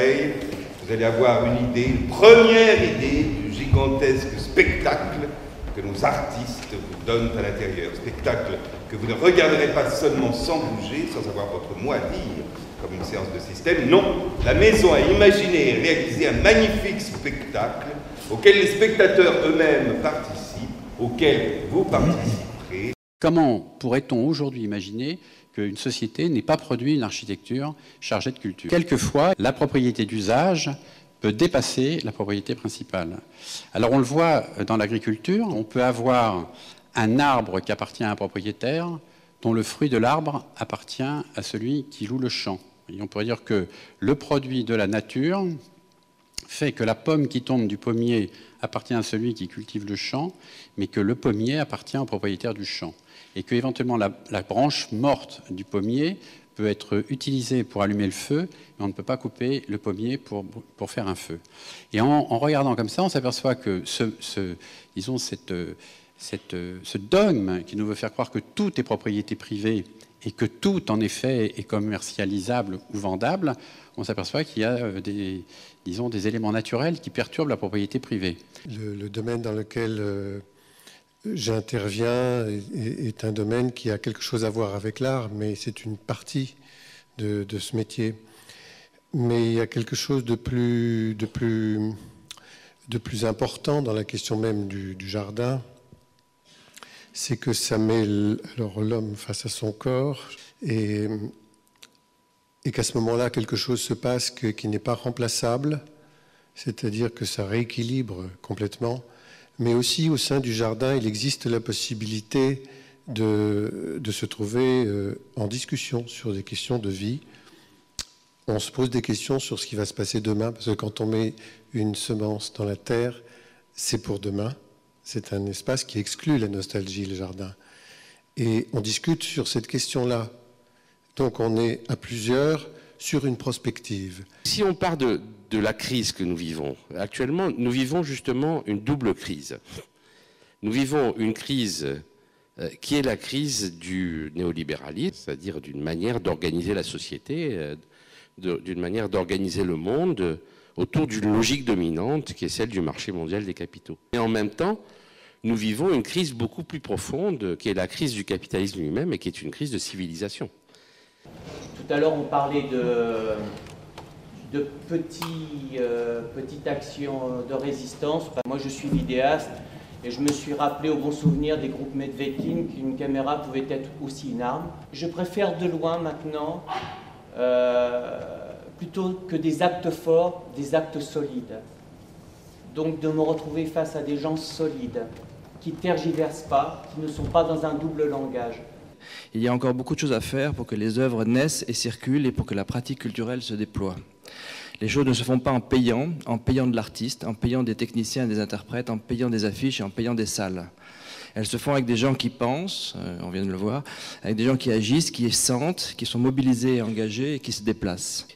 l'oreille, vous allez avoir une première idée du gigantesque spectacle que nos artistes vous donnent à l'intérieur. Spectacle que vous ne regarderez pas seulement sans bouger, sans avoir votre mot à dire, comme une séance de système. Non, la maison a imaginé et réalisé un magnifique spectacle auquel les spectateurs eux-mêmes participent, auquel vous participerez. Comment pourrait-on aujourd'hui imaginer qu'une société n'ait pas produit une architecture chargée de culture? Quelquefois, la propriété d'usage peut dépasser la propriété principale. Alors on le voit dans l'agriculture, on peut avoir un arbre qui appartient à un propriétaire dont le fruit de l'arbre appartient à celui qui loue le champ. Et on pourrait dire que le produit de la nature fait que la pomme qui tombe du pommier appartient à celui qui cultive le champ, mais que le pommier appartient au propriétaire du champ. Et qu'éventuellement la branche morte du pommier peut être utilisée pour allumer le feu, mais on ne peut pas couper le pommier pour faire un feu. Et en regardant comme ça, on s'aperçoit que ce dogme qui nous veut faire croire que tout est propriété privée et que tout, en effet, est commercialisable ou vendable, on s'aperçoit qu'il y a des éléments naturels qui perturbent la propriété privée. Le domaine dans lequel j'interviens est un domaine qui a quelque chose à voir avec l'art, mais c'est une partie de ce métier. Mais il y a quelque chose de plus important dans la question même du jardin, c'est que ça met l'homme face à son corps et qu'à ce moment-là, quelque chose se passe qui n'est pas remplaçable, c'est-à-dire que ça rééquilibre complètement. Mais aussi, au sein du jardin, il existe la possibilité de se trouver en discussion sur des questions de vie. On se pose des questions sur ce qui va se passer demain, parce que quand on met une semence dans la terre, c'est pour demain. C'est un espace qui exclut la nostalgie, le jardin. Et on discute sur cette question-là. Donc on est à plusieurs sur une prospective. Si on part de la crise que nous vivons, actuellement, nous vivons justement une double crise. Nous vivons une crise qui est la crise du néolibéralisme, c'est-à-dire d'une manière d'organiser la société, d'une manière d'organiser le monde autour d'une logique dominante qui est celle du marché mondial des capitaux. Et en même temps, nous vivons une crise beaucoup plus profonde qui est la crise du capitalisme lui-même et qui est une crise de civilisation. Tout à l'heure, on parlait de petites actions de résistance. Moi, je suis vidéaste et je me suis rappelé au bon souvenir des groupes Medvedkin qu'une caméra pouvait être aussi une arme. Je préfère de loin maintenant, plutôt que des actes forts, des actes solides. Donc de me retrouver face à des gens solides, qui ne tergiversent pas, qui ne sont pas dans un double langage. Il y a encore beaucoup de choses à faire pour que les œuvres naissent et circulent et pour que la pratique culturelle se déploie. Les choses ne se font pas en payant de l'artiste, en payant des techniciens et des interprètes, en payant des affiches et en payant des salles. Elles se font avec des gens qui pensent, on vient de le voir, avec des gens qui agissent, qui sentent, qui sont mobilisés et engagés et qui se déplacent.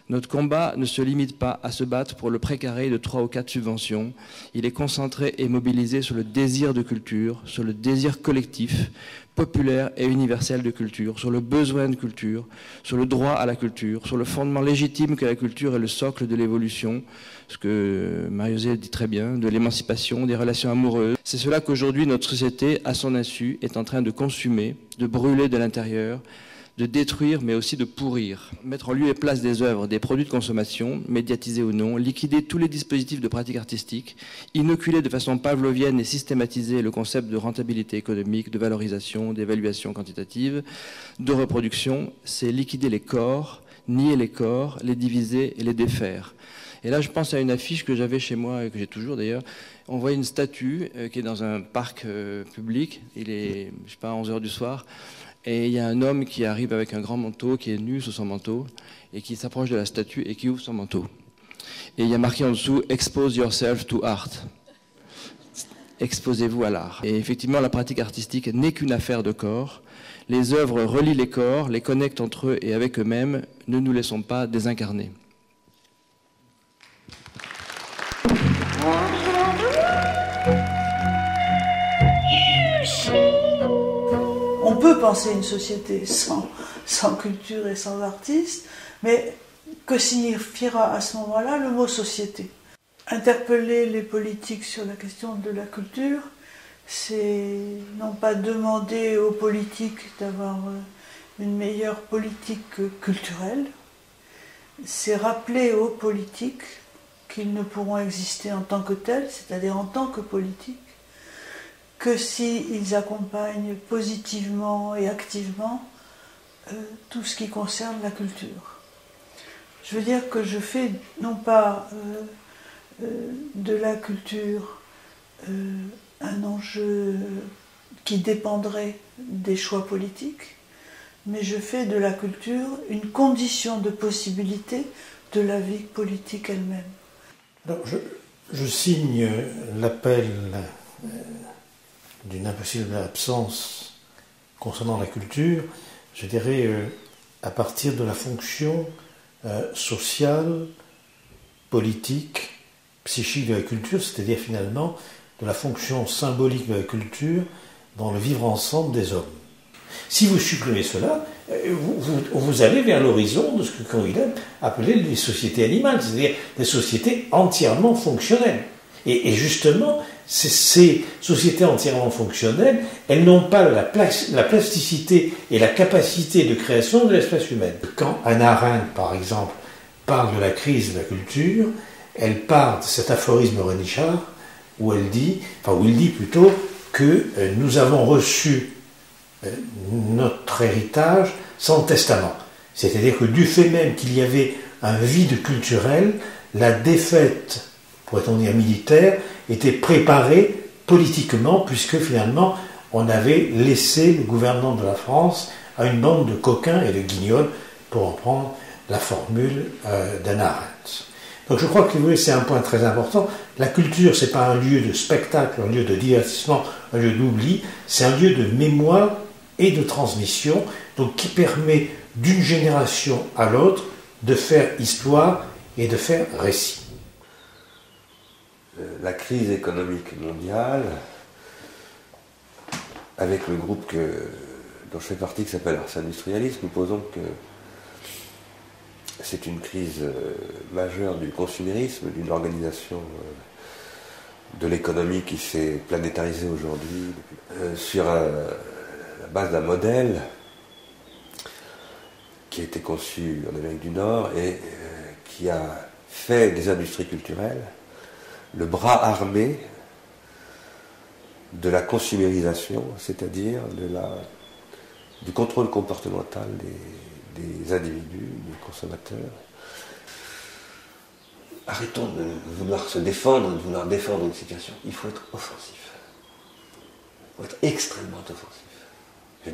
Notre combat ne se limite pas à se battre pour le précaré de 3 ou 4 subventions. Il est concentré et mobilisé sur le désir de culture, sur le désir collectif, populaire et universel de culture, sur le besoin de culture, sur le droit à la culture, sur le fondement légitime que la culture est le socle de l'évolution, ce que Marie-Josée dit très bien, de l'émancipation, des relations amoureuses. C'est cela qu'aujourd'hui notre société, à son insu, est en train de consumer, de brûler de l'intérieur, de détruire, mais aussi de pourrir. Mettre en lieu et place des œuvres, des produits de consommation, médiatisés ou non, liquider tous les dispositifs de pratique artistique, inoculer de façon pavlovienne et systématiser le concept de rentabilité économique, de valorisation, d'évaluation quantitative, de reproduction, c'est liquider les corps, nier les corps, les diviser et les défaire. Et là, je pense à une affiche que j'avais chez moi, et que j'ai toujours d'ailleurs. On voit une statue qui est dans un parc public, il est, je sais pas, 11h du soir, et il y a un homme qui arrive avec un grand manteau, qui est nu sous son manteau, et qui s'approche de la statue et qui ouvre son manteau. Et il y a marqué en dessous « Expose yourself to art ». Exposez-vous à l'art. Et effectivement, la pratique artistique n'est qu'une affaire de corps. Les œuvres relient les corps, les connectent entre eux et avec eux-mêmes. Ne nous laissons pas désincarner. On peut penser une société sans culture et sans artistes, mais que signifiera à ce moment-là le mot société? Interpeller les politiques sur la question de la culture, c'est non pas demander aux politiques d'avoir une meilleure politique culturelle, c'est rappeler aux politiques qu'ils ne pourront exister en tant que tels, c'est-à-dire en tant que politiques, que s'ils accompagnent positivement et activement tout ce qui concerne la culture. Je veux dire que je fais non pas de la culture un enjeu qui dépendrait des choix politiques, mais je fais de la culture une condition de possibilité de la vie politique elle-même. Alors, je signe l'appel d'une impossible absence concernant la culture, je dirais à partir de la fonction sociale, politique, psychique de la culture, c'est-à-dire finalement de la fonction symbolique de la culture dans le vivre ensemble des hommes. Si vous supprimez cela, vous allez vers l'horizon de ce que Canguilhem appelait les sociétés animales, c'est-à-dire des sociétés entièrement fonctionnelles. Et justement, ces sociétés entièrement fonctionnelles, elles n'ont pas la plasticité et la capacité de création de l'espèce humaine. Quand Hannah Arendt, par exemple, parle de la crise de la culture, elle part de cet aphorisme Renichard où il dit plutôt que nous avons reçu notre héritage sans testament. C'est-à-dire que du fait même qu'il y avait un vide culturel, la défaite, pourrait-on dire militaire, était préparée politiquement, puisque finalement on avait laissé le gouvernement de la France à une bande de coquins et de guignols, pour en prendre la formule d'Hannah Arendt. Donc je crois que c'est un point très important. La culture, c'est pas un lieu de spectacle, un lieu de divertissement, un lieu d'oubli, c'est un lieu de mémoire et de transmission, donc qui permet d'une génération à l'autre de faire histoire et de faire récit. La crise économique mondiale, avec le groupe dont je fais partie qui s'appelle Ars Industrialis, nous posons que c'est une crise majeure du consumérisme, d'une organisation de l'économie qui s'est planétarisée aujourd'hui sur la base d'un modèle qui a été conçu en Amérique du Nord et qui a fait des industries culturelles le bras armé de la consumérisation, c'est-à-dire du contrôle comportemental des individus, des consommateurs. Arrêtons de vouloir se défendre, de vouloir défendre une situation. Il faut être offensif. Il faut être extrêmement offensif.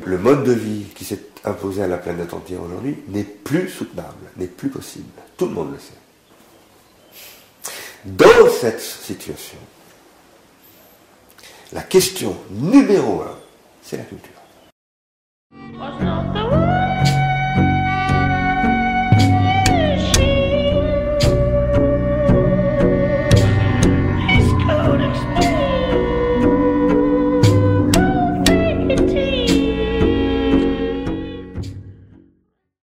Le mode de vie qui s'est imposé à la planète entière aujourd'hui n'est plus soutenable, n'est plus possible. Tout le monde le sait. Dans cette situation, la question numéro 1, c'est la culture.